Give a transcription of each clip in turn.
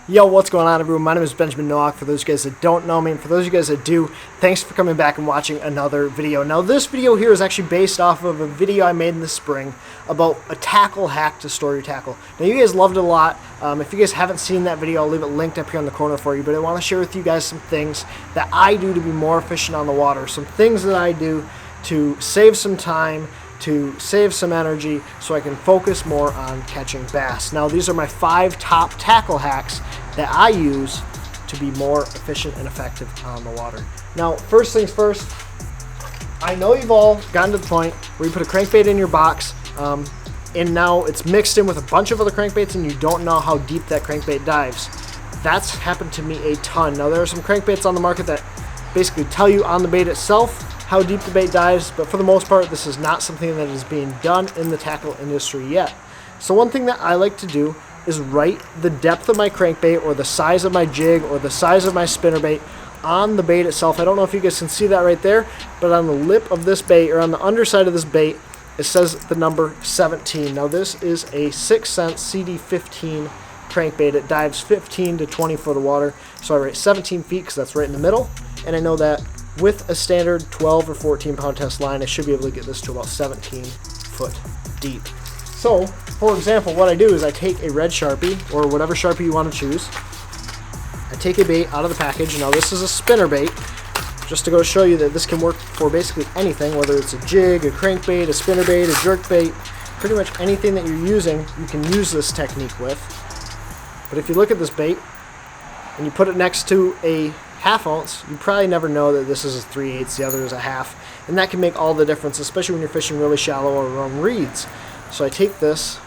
Yo, what's going on, everyone? My name is Benjamin Nowak, for those of you guys that don't know me, and for those of you guys that do, thanks for coming back and watching another video. Now, this video here is actually based off of a video I made in the spring about a tackle hack to store your tackle. Now, you guys loved it a lot. If you guys haven't seen that video, I'll leave it linked up here in the corner for you, but I want to share with you guys some things that I do to be more efficient on the water, some things that I do to save some time, to save some energy, so I can focus more on catching bass. Now, these are my 5 top tackle hacks that I use to be more efficient and effective on the water. Now, first things first, I know you've all gotten to the point where you put a crankbait in your box, and now it's mixed in with a bunch of other crankbaits and you don't know how deep that crankbait dives. That's happened to me a ton. Now, there are some crankbaits on the market that basically tell you on the bait itself how deep the bait dives, but for the most part, this is not something that is being done in the tackle industry yet. So one thing that I like to do is write the depth of my crankbait or the size of my jig or the size of my spinnerbait on the bait itself. I don't know if you guys can see that right there, but on the lip of this bait, or on the underside of this bait, it says the number 17. Now, this is a 6 cent CD15 crankbait. It dives 15 to 20 foot of water, so I write 17 feet because that's right in the middle, and I know that with a standard 12 or 14 pound test line, I should be able to get this to about 17 foot deep. So, for example, what I do is I take a red Sharpie, or whatever Sharpie you want to choose. I take a bait out of the package. Now, this is a spinnerbait, just to go show you that this can work for basically anything, whether it's a jig, a crankbait, a spinnerbait, a jerkbait, pretty much anything that you're using, you can use this technique with. But if you look at this bait, and you put it next to a half ounce, you probably never know that this is a 3/8, the other is a half, and that can make all the difference, especially when you're fishing really shallow or around reeds. So I take this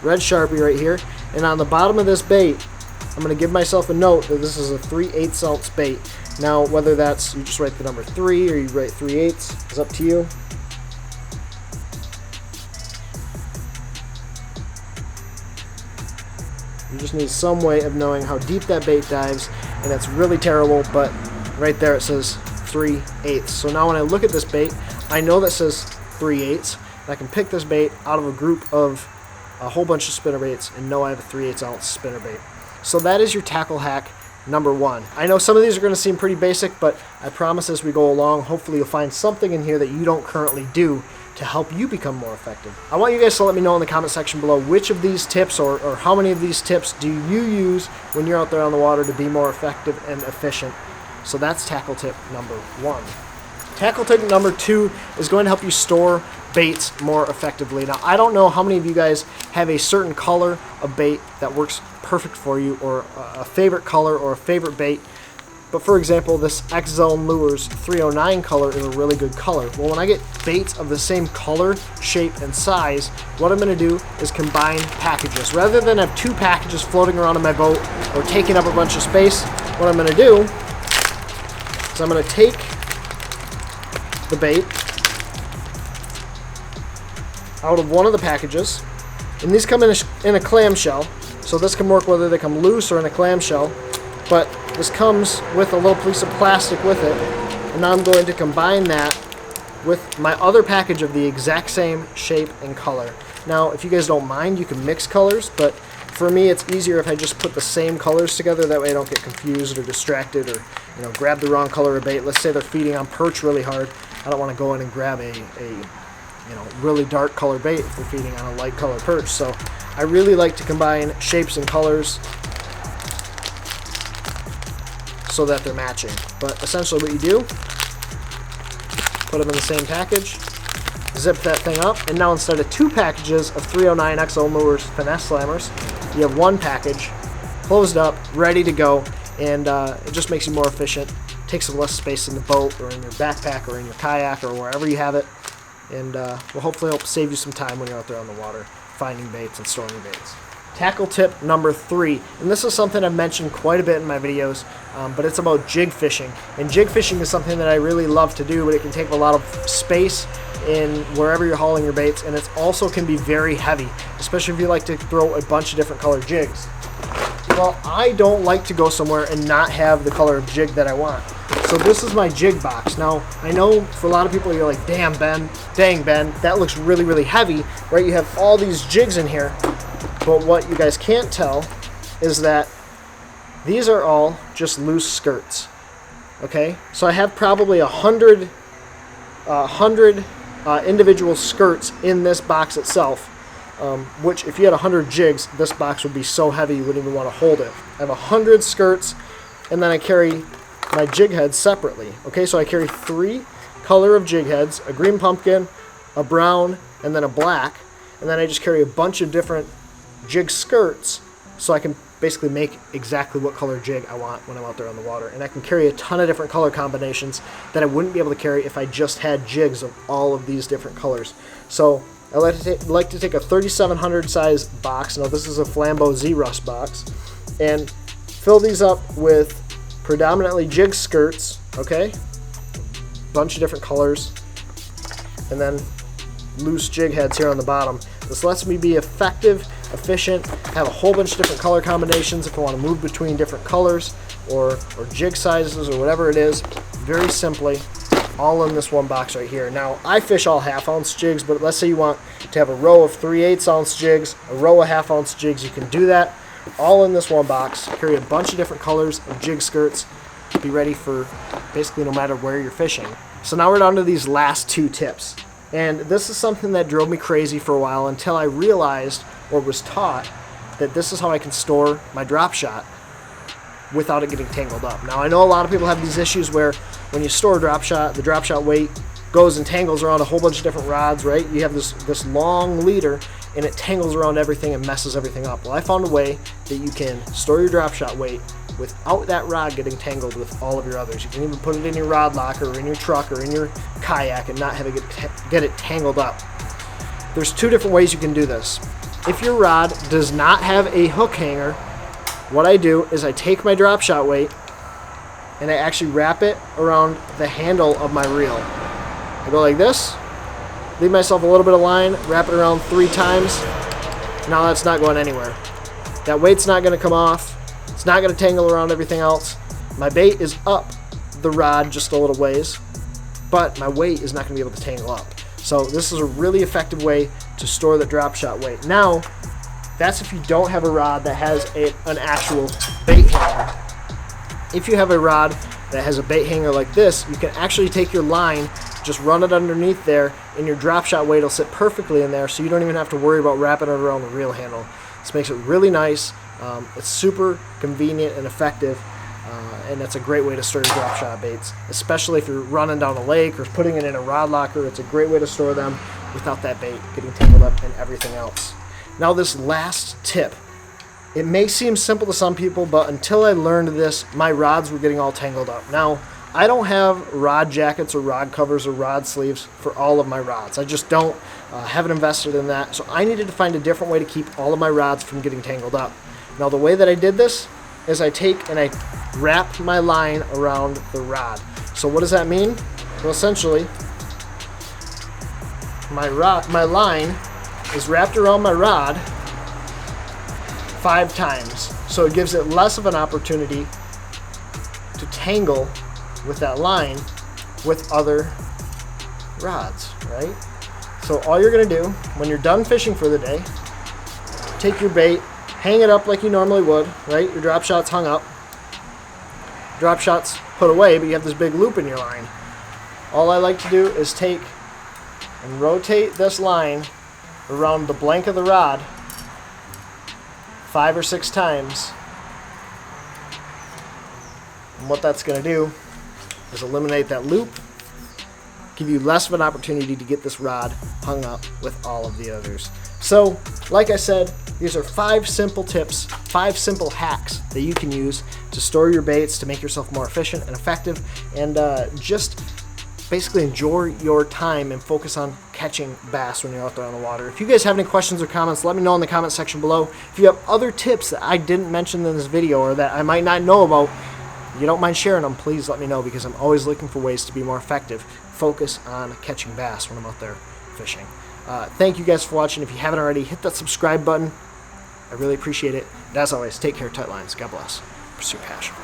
red Sharpie right here, and on the bottom of this bait, I'm going to give myself a note that this is a 3/8 ounce bait. Now, whether that's you just write the number 3 or you write 3/8 is up to you. You just need some way of knowing how deep that bait dives, and that's really terrible, but right there it says 3/8. So now when I look at this bait, I know that says 3/8, and I can pick this bait out of a group of a whole bunch of spinnerbaits and know I have a 3/8 ounce spinnerbait. So that is your tackle hack number 1. I know some of these are going to seem pretty basic, but I promise as we go along, hopefully you'll find something in here that you don't currently do to help you become more effective. I want you guys to let me know in the comment section below which of these tips or how many of these tips do you use when you're out there on the water to be more effective and efficient. So that's tackle tip number 1. Tackle tip number 2 is going to help you store baits more effectively. Now, I don't know how many of you guys have a certain color of bait that works perfect for you, or a favorite color or a favorite bait. But for example, this X-Zone Lures 309 color is a really good color. Well, when I get baits of the same color, shape, and size, what I'm going to do is combine packages. Rather than have 2 packages floating around in my boat or taking up a bunch of space, what I'm going to do is I'm going to take the bait out of one of the packages, and these come in a clamshell, so this can work whether they come loose or in a clamshell, but this comes with a little piece of plastic with it, and now I'm going to combine that with my other package of the exact same shape and color. Now, if you guys don't mind, you can mix colors, but for me it's easier if I just put the same colors together. That way I don't get confused or distracted, or grab the wrong color of bait. Let's say they're feeding on perch really hard. I don't want to go in and grab a really dark color bait if they're feeding on a light color perch. So I really like to combine shapes and colors so that they're matching. But essentially what you do, put them in the same package, zip that thing up, and now instead of 2 packages of 309 X-Zone Lures Finesse Slammers, you have 1 package closed up, ready to go, and it just makes you more efficient, takes up less space in the boat or in your backpack or in your kayak or wherever you have it, and will hopefully help save you some time when you're out there on the water finding baits and storing baits. Tackle tip number 3, and this is something I've mentioned quite a bit in my videos, but it's about jig fishing. And jig fishing is something that I really love to do, but it can take a lot of space in wherever you're hauling your baits, and it also can be very heavy, especially if you like to throw a bunch of different colored jigs. Well, I don't like to go somewhere and not have the color of jig that I want. So this is my jig box. Now, I know for a lot of people, you're like, dang Ben, that looks really, really heavy, right? You have all these jigs in here, but what you guys can't tell is that These are all just loose skirts. Okay, so I have probably 100 individual skirts in this box itself, which if you had 100 jigs, this box would be so heavy you wouldn't even want to hold it. I have 100 skirts, and then I carry my jig heads separately. Okay, so I carry 3 color of jig heads, a green pumpkin, a brown, and then a black, and then I just carry a bunch of different jig skirts so I can basically make exactly what color jig I want when I'm out there on the water. And I can carry a ton of different color combinations that I wouldn't be able to carry if I just had jigs of all of these different colors. So I like to take a 3700 size box. Now this is a Flambeau Z-Rust box, and fill these up with predominantly jig skirts, okay? Bunch of different colors, and then loose jig heads here on the bottom. This lets me be effective, efficient, have a whole bunch of different color combinations if I want to move between different colors or jig sizes or whatever it is, very simply, all in this one box right here. Now, I fish all half-ounce jigs, but let's say you want to have a row of 3/8-ounce jigs, a row of half-ounce jigs, you can do that all in this one box. Carry a bunch of different colors of jig skirts, be ready for basically no matter where you're fishing. So now we're down to these last 2 tips. And this is something that drove me crazy for a while until I realized or was taught that this is how I can store my drop shot without it getting tangled up. Now I know a lot of people have these issues where when you store a drop shot, the drop shot weight goes and tangles around a whole bunch of different rods, right? You have this long leader and it tangles around everything and messes everything up. Well, I found a way that you can store your drop shot weight without that rod getting tangled with all of your others. You can even put it in your rod locker or in your truck or in your kayak and not have it get it tangled up. There's 2 different ways you can do this. If your rod does not have a hook hanger, what I do is I take my drop shot weight and I actually wrap it around the handle of my reel. I go like this, leave myself a little bit of line, wrap it around 3 times. Now that's not going anywhere. That weight's not going to come off. It's not going to tangle around everything else. My bait is up the rod just a little ways, but my weight is not going to be able to tangle up. So this is a really effective way to store the drop shot weight. Now, that's if you don't have a rod that has an actual bait hanger. If you have a rod that has a bait hanger like this, you can actually take your line, just run it underneath there, and your drop shot weight will sit perfectly in there, so you don't even have to worry about wrapping it around the reel handle. This makes it really nice. It's super convenient and effective, and it's a great way to store your drop shot baits, especially if you're running down a lake or putting it in a rod locker. It's a great way to store them without that bait getting tangled up and everything else. Now this last tip, it may seem simple to some people, but until I learned this, my rods were getting all tangled up. Now, I don't have rod jackets or rod covers or rod sleeves for all of my rods. I just don't, haven't invested in that, so I needed to find a different way to keep all of my rods from getting tangled up. Now the way that I did this is I take and I wrap my line around the rod. So what does that mean? Well, essentially, my line is wrapped around my rod 5 times. So it gives it less of an opportunity to tangle with that line with other rods, right? So all you're gonna do when you're done fishing for the day, take your bait, hang it up like you normally would, right? Your drop shot's hung up. Drop shot's put away, but you have this big loop in your line. All I like to do is take and rotate this line around the blank of the rod 5 or 6 times. And what that's going to do is eliminate that loop, give you less of an opportunity to get this rod hung up with all of the others. So, like I said, these are 5 simple tips, 5 simple hacks that you can use to store your baits, to make yourself more efficient and effective, and just basically enjoy your time and focus on catching bass when you're out there on the water. If you guys have any questions or comments, let me know in the comment section below. If you have other tips that I didn't mention in this video or that I might not know about, you don't mind sharing them, please let me know, because I'm always looking for ways to be more effective. Focus on catching bass when I'm out there fishing. Thank you guys for watching. If you haven't already, hit that subscribe button. I really appreciate it. And as always, take care, tight lines. God bless. Pursue passion.